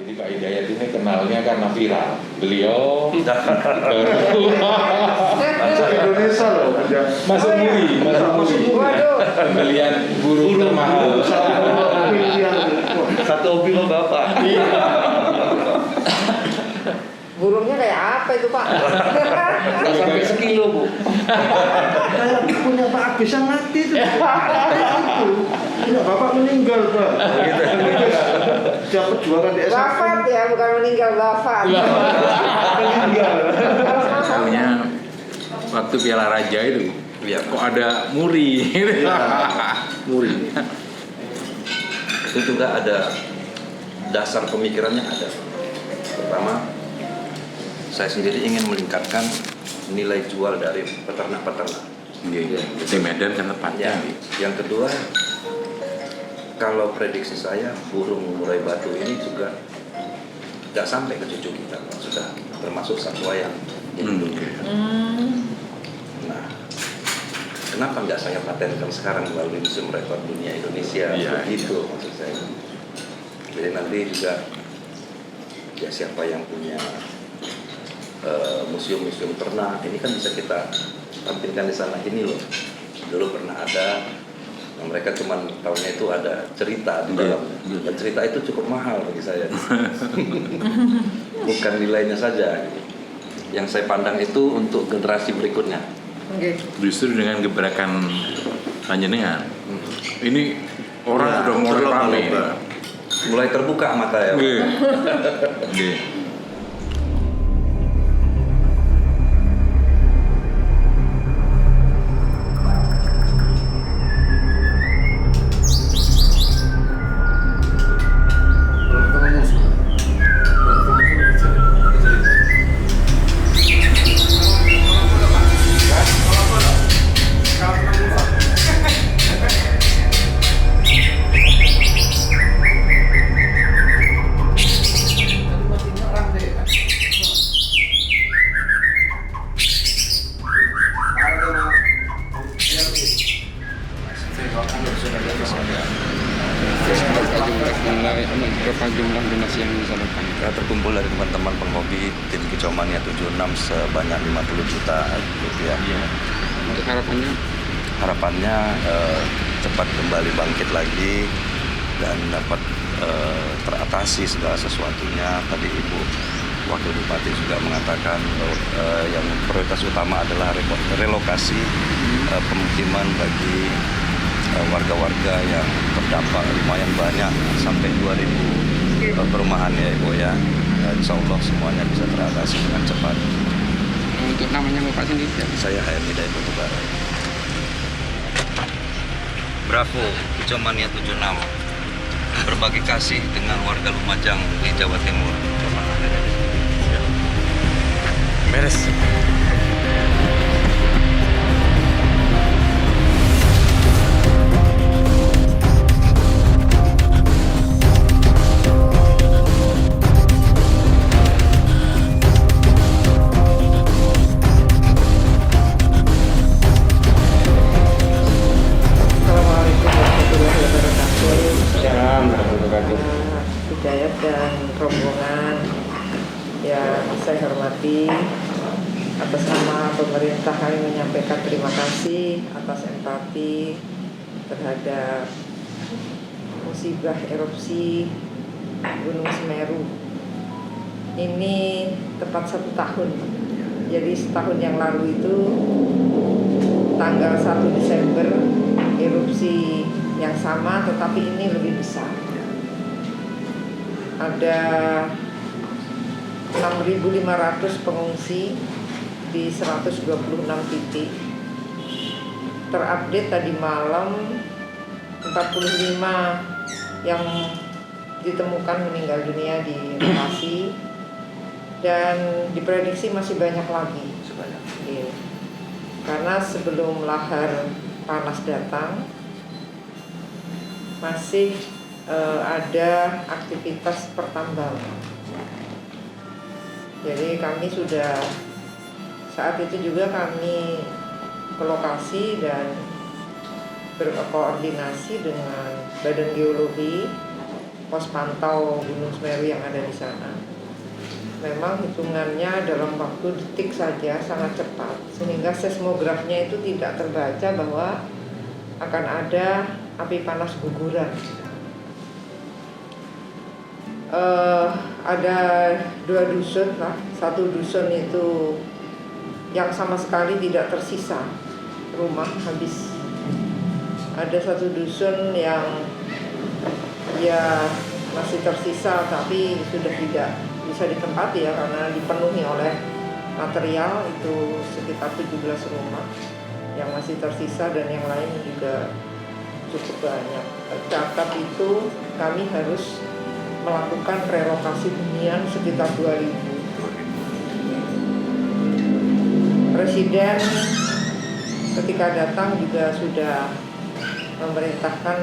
Jadi Pak Hidayat ini kenalnya karena viral. Beliau Masuk Indonesia loh, masuk muri. Waduh. Pembelian burung termahal. Satu hobi lo bapak. Burungnya kayak apa itu Pak? Nggak sampai sekilo bu. Kayak punya Pak Agus yang mati itu. Punya bapak meninggal Pak. Gitu. Dia perjuangan di SMA. Wafat ya, bukan meninggal, wafat. Meninggal. Tahunya waktu Piala Raja itu, kok ada muri. Muri. Itu juga ada dasar pemikirannya ada. Pertama, saya sendiri ingin meningkatkan nilai jual dari peternak-peternak. Di Medan kan tempatnya. Yang kedua, kalau prediksi saya burung murai batu ini juga nggak sampai ke cucu kita, sudah termasuk satwa yang hidup. Nah, kenapa nggak saya patenkan sekarang melalui Museum Rekor Dunia Indonesia? Begitu maksud saya. Jadi nanti juga ya siapa yang punya museum-museum ternak ini kan bisa kita tampilkan di sana. Ini loh, dulu pernah ada, mereka cuma tahunya itu ada cerita di dalamnya, dan cerita itu cukup mahal bagi saya. Bukan nilainya saja. Yang saya pandang itu untuk generasi berikutnya. Justru dengan gebrakan panjenengan, ini orang sudah mulai ramai, mulai terbuka mata ya. Berapa jumlah donasi yang disalurkan? Terkumpul dari teman-teman penghobi tim Kicau Mania 76 sebanyak 50 juta rupiah. Untuk harapannya? Harapannya cepat kembali bangkit lagi dan dapat teratasi segala sesuatunya. Tadi Ibu Wakil Bupati juga mengatakan yang prioritas utama adalah relokasi pemukiman bagi warga-warga yang terdampak lumayan banyak, sampai 2.000 perumahan ya Ibu ya. Insya Allah semuanya bisa teratasi dengan cepat. Untuk namanya Bapak sendiri? Saya Hayat Hidayat Batubara. Bravo, Kicau Mania 76. Berbagi kasih dengan warga Lumajang di Jawa Timur. Beres. Hidayat dan rombongan yang saya hormati, atas nama pemerintah kami menyampaikan terima kasih atas empati terhadap musibah erupsi Gunung Semeru. Ini tepat 1 tahun. Jadi setahun yang lalu itu tanggal 1 Desember erupsi yang sama, tetapi ini lebih besar. Ada 6.500 pengungsi di 126 titik. Terupdate tadi malam 45 yang ditemukan meninggal dunia di lokasi, dan diprediksi masih banyak lagi. Iya. Karena sebelum lahar panas datang masih ada aktivitas pertambangan. Jadi kami sudah saat itu juga kami ke lokasi dan berkoordinasi dengan Badan Geologi pos pantau Gunung Semeru yang ada di sana. Memang hitungannya dalam waktu detik saja sangat cepat, sehingga seismografnya itu tidak terbaca bahwa akan ada api panas guguran. Ada 2 dusun lah, 1 dusun itu yang sama sekali tidak tersisa rumah habis. Ada 1 dusun yang ya masih tersisa tapi sudah tidak bisa ditempati ya karena dipenuhi oleh material, itu sekitar 17 rumah yang masih tersisa dan yang lain juga cukup banyak. Tercatat itu kami harus melakukan relokasi hunian sekitar 2.000. Presiden ketika datang juga sudah memerintahkan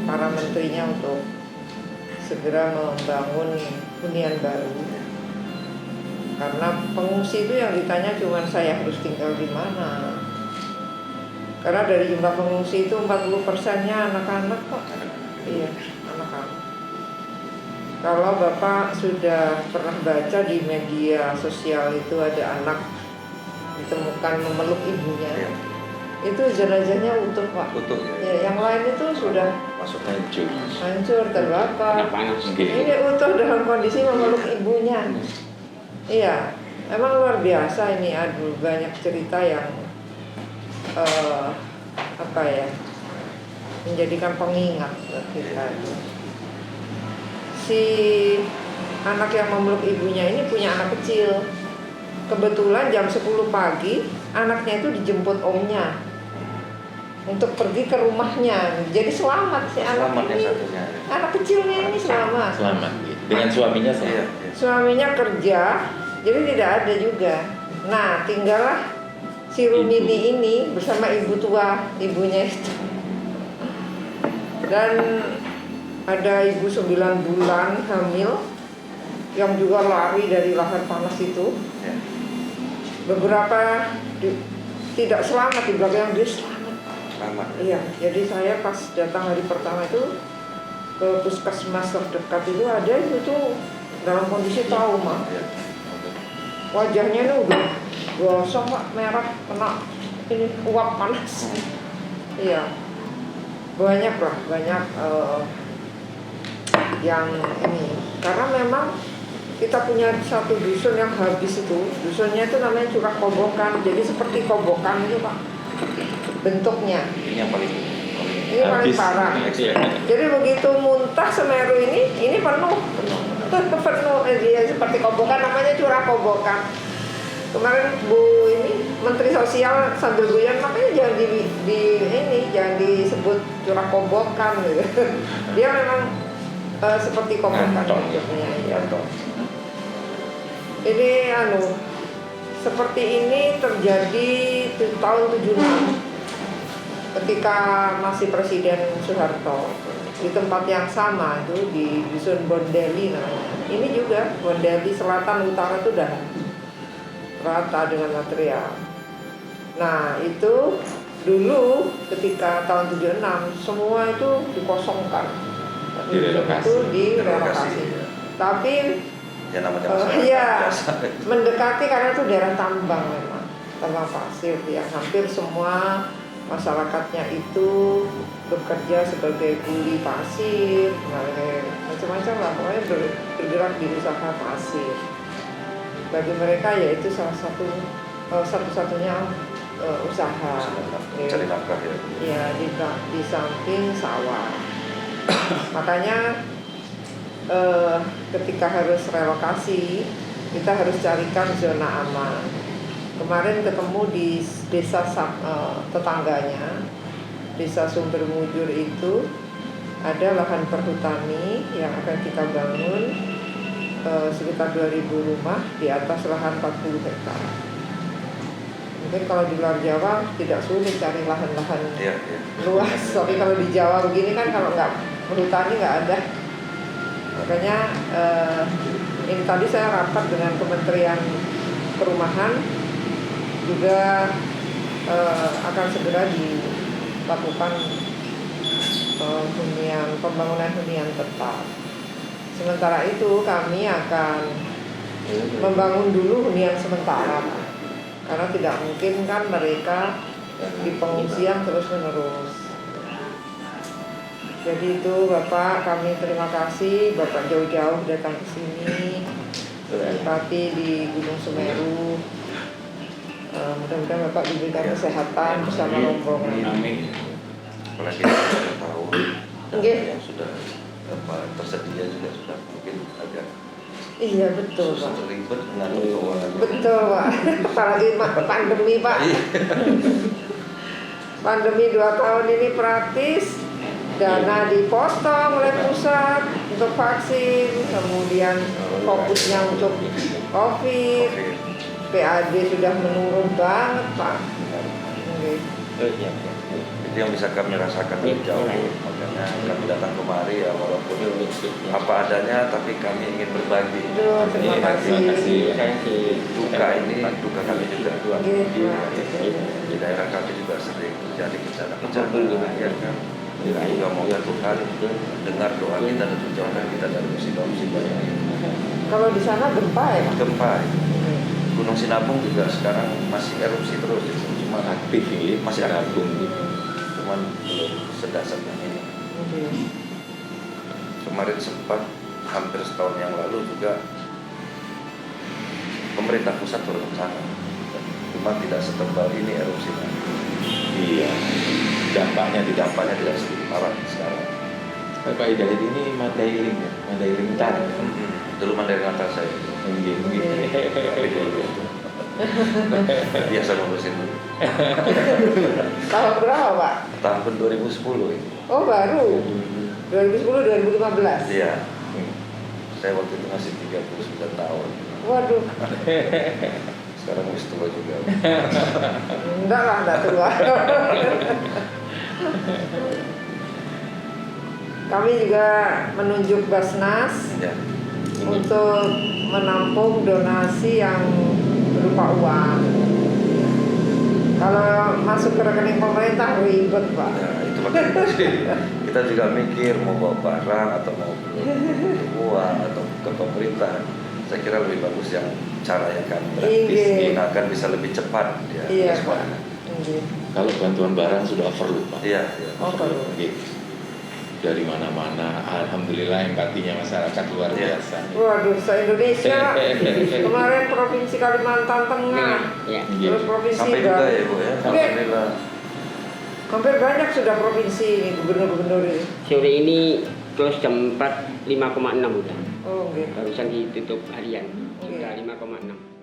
para menterinya untuk segera membangun hunian baru. Karena pengungsi itu yang ditanya cuma saya harus tinggal di mana. Karena dari jumlah pengungsi itu 40%-nya anak-anak kok. Iya, anak-anak. Kalau Bapak sudah pernah baca di media sosial itu ada anak ditemukan memeluk ibunya, itu jenazahnya utuh Pak. Utuh ya. Ya, yang lain itu sudah Masuk hancur, terbakar. Kena panas. Ini utuh dalam kondisi memeluk ibunya. Iya, memang luar biasa ini. Aduh, banyak cerita yang apa ya, menjadikan pengingat buat kita. Si anak yang memeluk ibunya ini punya anak kecil. Kebetulan jam 10 pagi anaknya itu dijemput omnya untuk pergi ke rumahnya. Jadi selamat si anak ini. Anak kecilnya ini selamat. Selamat. Dengan suaminya Iya, selamat. iya. Suaminya kerja, jadi tidak ada juga. Nah, tinggallah si Rumini ini bersama ibu tua ibunya itu. Dan ada ibu 9 bulan hamil yang juga lari dari lahar panas itu. Ya. Beberapa tidak selamat, di belakang dia selamat. Selamat. Iya, jadi saya pas datang hari pertama itu ke puskesmas terdekat itu ada itu tuh dalam kondisi trauma. Ya. Wajahnya ini udah gosong Pak, merah, kena ini uap panas. Iya, banyak lah, banyak yang ini. Karena memang kita punya 1 dusun yang habis itu, dusunnya itu namanya Curah Kobokan. Jadi seperti kobokan itu Pak bentuknya. Ini yang paling Ini paling Habis. parah. Iya. Jadi begitu muntah Semeru ini penuh. Penuh dia seperti kobokan, namanya Curah Kobokan. Kemarin Bu ini Menteri Sosial sambil guyon, makanya jangan jangan disebut Curah Kobokan gitu. Dia memang seperti kobokan bentuknya. Ya. Ini seperti ini terjadi di tahun 76 ketika masih Presiden Soeharto, di tempat yang sama itu di dusun Bondeli namanya. Ini juga Bondeli selatan utara itu udah rata dengan material. Nah itu dulu ketika tahun 76 semua itu dikosongkan, Direlokasi. itu direlokasi. ya. Tapi Ya namanya masyarakat iya, biasa. mendekati karena itu daerah tambang memang, tambang pasir yang hampir semua masyarakatnya itu bekerja sebagai kuli pasir, macam-macam lah, pokoknya bergerak di usaha pasir. Bagi mereka ya itu salah satu satu-satunya usaha. Mencari nafkah ya. Ya di samping sawah. Makanya ketika harus relokasi kita harus carikan zona aman. Kemarin ketemu di desa tetangganya, desa Sumber Mujur itu ada lahan perhutani yang akan kita bangun sekitar 2.000 rumah di atas lahan 40 hektar. Mungkin kalau di luar Jawa tidak sulit cari lahan-lahan Iya. luas, tapi kalau di Jawa begini kan kalau nggak perhutani nggak ada. Makanya ini tadi saya rapat dengan Kementerian Perumahan juga akan segera dilakukan pembangunan hunian tetap. Sementara itu kami akan membangun dulu hunian sementara, Pak. Karena tidak mungkin kan mereka di pengungsian terus-menerus. Jadi itu Bapak, kami terima kasih Bapak jauh-jauh datang ke sini, berempati di Gunung Semeru. Mudah-mudahan Bapak diberikan kesehatan bersama rombongan. Amin. Apalagi kita tahu Oke. yang sudah tersedia juga sudah mungkin agak Iya betul Pak. ribet mengatur keuangan. Betul Pak. Apalagi pandemi Pak. Pandemi 2 tahun ini praktis, dana dipotong oleh pusat untuk vaksin, kemudian fokusnya untuk COVID, PAD sudah menurun banget Pak. Oke. Itu yang bisa kami rasakan lebih jauh, makanya kami datang kemari ya walaupun apa adanya, tapi kami ingin berbagi. Aduh, terima kasih. Duka ini duka kami juga. Iya, Pak. Di daerah kami juga sering terjadi bencana-bencana, ya kan. Moga-moga Tuhan dengar doa kita dan menjauhkan kita dari musibah-musibah ini. Kalau di sana gempa ya Pak? Gempa, Gunung Sinabung juga sekarang masih erupsi terus, cuma Aktif ini masih aktif. aktif. Cuman belum sedasar yang ini. Oke. Kemarin sempat hampir setahun yang lalu juga pemerintah pusat turun ke sana, cuma tidak setebal ini erupsinya. Iya. Dampaknya tidak. Dampaknya tidak sedikit parah sekarang. Pak Hidayat ini Mandailing ya, Mandailing Tar. Dulu Mandailing Tar saya Mungkin. tapi dulu biasa ngurusin dulu. Tahun berapa Pak? Tahun 2010 ini. Oh baru. 2010-2015. Iya. Saya waktu itu masih 39 tahun. Waduh. Sekarang wis tua juga. Enggak lah, enggak tua. Kami juga menunjuk Basnas Ya. untuk menampung donasi yang berupa uang. Kalau masuk ke rekening pemerintah ribet Pak. Nah, itu makanya kita juga mikir mau bawa barang atau mau beli uang atau ke pemerintah. Saya kira lebih bagus yang cara yang kami Iya. gunakan bisa lebih cepat ya. Iya Pak. Pak. Iya. Kalau bantuan barang sudah perlu Pak. Iya, iya. Oh perlu. Gitu. Dari mana-mana, alhamdulillah empatinya masyarakat luar Iya. biasa. Waduh, se-Indonesia kemarin Provinsi Kalimantan Tengah, Iya. terus Provinsi Sampai juga ya Bu ya. Oke. Alhamdulillah. hampir banyak sudah provinsi ini, gubernur-gubernur ini. Sore ini close jam 4, 5,6 udah. Oh, gitu. Barusan ditutup harian. Oke. Sudah 5,6.